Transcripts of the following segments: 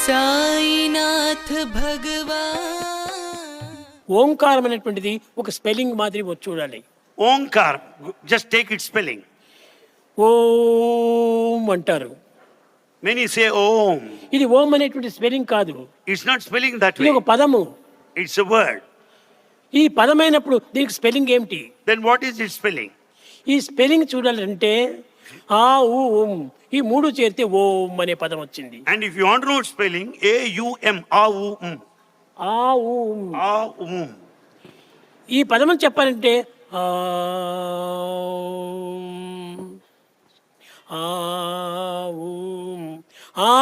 సాయినాథ్ భగవాన్. ఓంకారం అనేటువంటిది ఒక స్పెల్లింగ్ మాదిరి చూడాలి. Omkar, just take its spelling. ఓం అంటారు. Many say Om. ఇది ఓం అనేటువంటి స్పెల్లింగ్ కాదు, It's not spelling that ఇది way. ఒక పదము. It's a word. ఈ పదమైనప్పుడు దీనికి స్పెల్లింగ్ ఏమిటి? Then what is its spelling? ఈ స్పెల్లింగ్ చూడాలంటే ఆ ఊ ఉం ఈ మూడు చేరితే ఓం అనే పదం వచ్చింది. And if you want to know its spelling, A-U-M, A-U-M. ఆ ఊ ఉం. A-U-M. ఈ పదం చెప్పాలంటే ఆ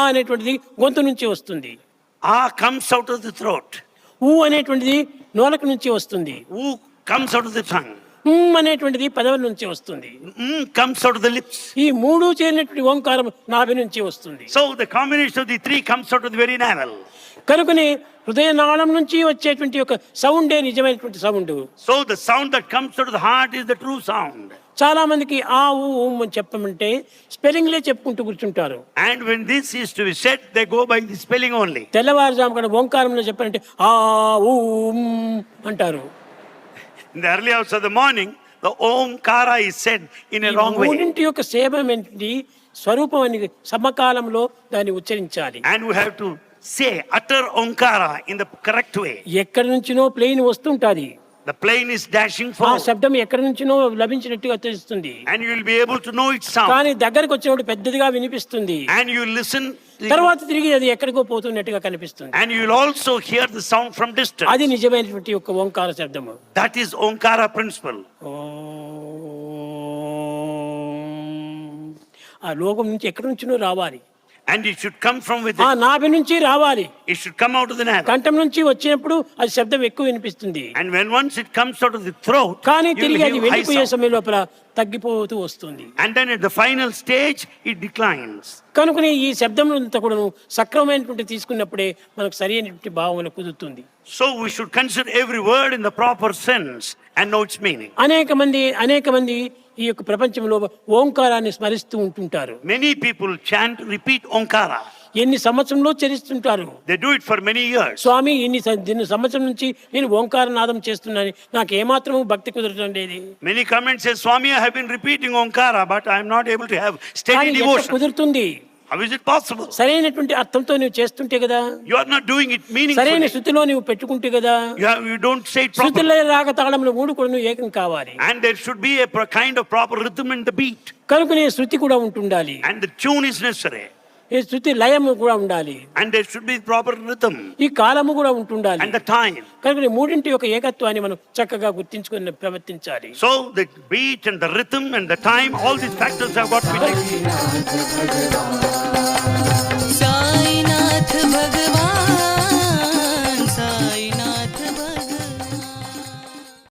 అనేటువంటిది గొంతు నుంచి వస్తుంది. A comes out of the throat. ఊ అనేటువంటిది నోలక నుంచి వస్తుంది. U comes out of the tongue. అనేటువంటిది పదవుల నుంచి వస్తుంది. Comes out of the lips. ఈ మూడు చేరినటువంటి ఓంకారం నాభి నుంచి వస్తుంది. So the combination of the three comes out of the very navel. కనుకనే హృదయ నాళం నుంచి వచ్చేటువంటి ఒక సౌండే నిజమైనటువంటి sound. So the sound that comes out of the heart is the true sound. చాలా మందికి ఆ ఊ ఉం అని చెప్పమంటే స్పెల్లింగ్లే చెప్పుకుంటూ కూర్చుంటారు. And when this is to be said, they go by the spelling only. తెల్లవారుజాము కూడా ఓంకారంలో చెప్పాలంటే ఆ ఊ ఉం అంటారు. In the early hours of the morning, the Omkara is said in a wrong way. మూడింటి యొక్క సేవమేంటి స్వరూపం అని సమకాలంలో దాన్ని ఉచ్చరించాలి. And we have to say, utter Omkara in the correct way. ఎక్కడి నుంచినో plane వస్తుంటాది. The plane is dashing ఆ forward. శబ్దం ఎక్కడి నుంచినో లభించినట్టుగా తెలుస్తుంది. And you will be able to know its sound. కానీ దగ్గరకు వచ్చినప్పుడు పెద్దదిగా వినిపిస్తుంది. And you listen. తర్వాత తిరిగి అది ఎక్కడికో పోతున్నట్టుగా కనిపిస్తుంది. And you will also hear the sound from distance. అది నిజమైనటువంటి ఒక ఓంకార శబ్దము. That is Omkara principle. ఆ లోకం నుంచి ఎక్కడి నుంచినో రావాలి. And it should come from ఆ within. నాభి నుంచి రావాలి. It should come out of the navel. కంఠం నుంచి వచ్చినప్పుడు అది శబ్దం ఎక్కువ వినిపిస్తుంది. And when once it comes out of the throat, కానీ you will తిరిగి అది hear high వెళ్ళిపోయే sound. సమయం లోపల తగ్గిపోతూ వస్తుంది. And then at the final stage, it declines. కనుకనే ఈ శబ్దం అంతా కూడా సక్రమమైనటువంటి తీసుకున్నప్పుడే మనకు సరి అయినటువంటి భావన కుదురుతుంది. So we should consider every word in the proper sense and know its meaning. అనేక మంది ఈ యొక్క ప్రపంచంలో ఓంకారాన్ని స్మరిస్తూ ఉంటుంటారు. Many people chant, repeat Omkara. ఎన్ని సంవత్సరంలో చరిస్తుంటారు. They do it for many years. స్వామి ఇన్ని సంవత్సరం నుంచి నేను ఓంకార నాదం చేస్తున్నాను, నాకు ఏమాత్రం భక్తి కుదరడం లేదు. Many come and say, Swami, I have been repeating Omkara, but I am not able to have steady devotion. కుదురుతుంది. How is it possible? సరైనటువంటి అర్థంతో నువ్వు చేస్తుంటే కదా, You are not doing it సరైన meaningfully. శృతిలో నువ్వు పెట్టుకుంటే కదా. You don't say it properly. శృతిలో రాగ తాళములు మూడు కూడా నువ్వు ఏకం కావాలి. And there should be a kind of proper rhythm in the beat. కనుకనే శృతి కూడా ఉంటుండాలి. And the tune is necessary. ఈ శృతి లయము కూడా ఉండాలి. And there should be proper rhythm. ఈ కాలము కూడా ఉంటుండాలి. And the time. కనుక మూడింటి యొక్క ఏకత్వాన్ని మనం చక్కగా గుర్తించుకొని ప్రవర్తించాలి. So the beat and the rhythm and the time, all these factors have got to be taken.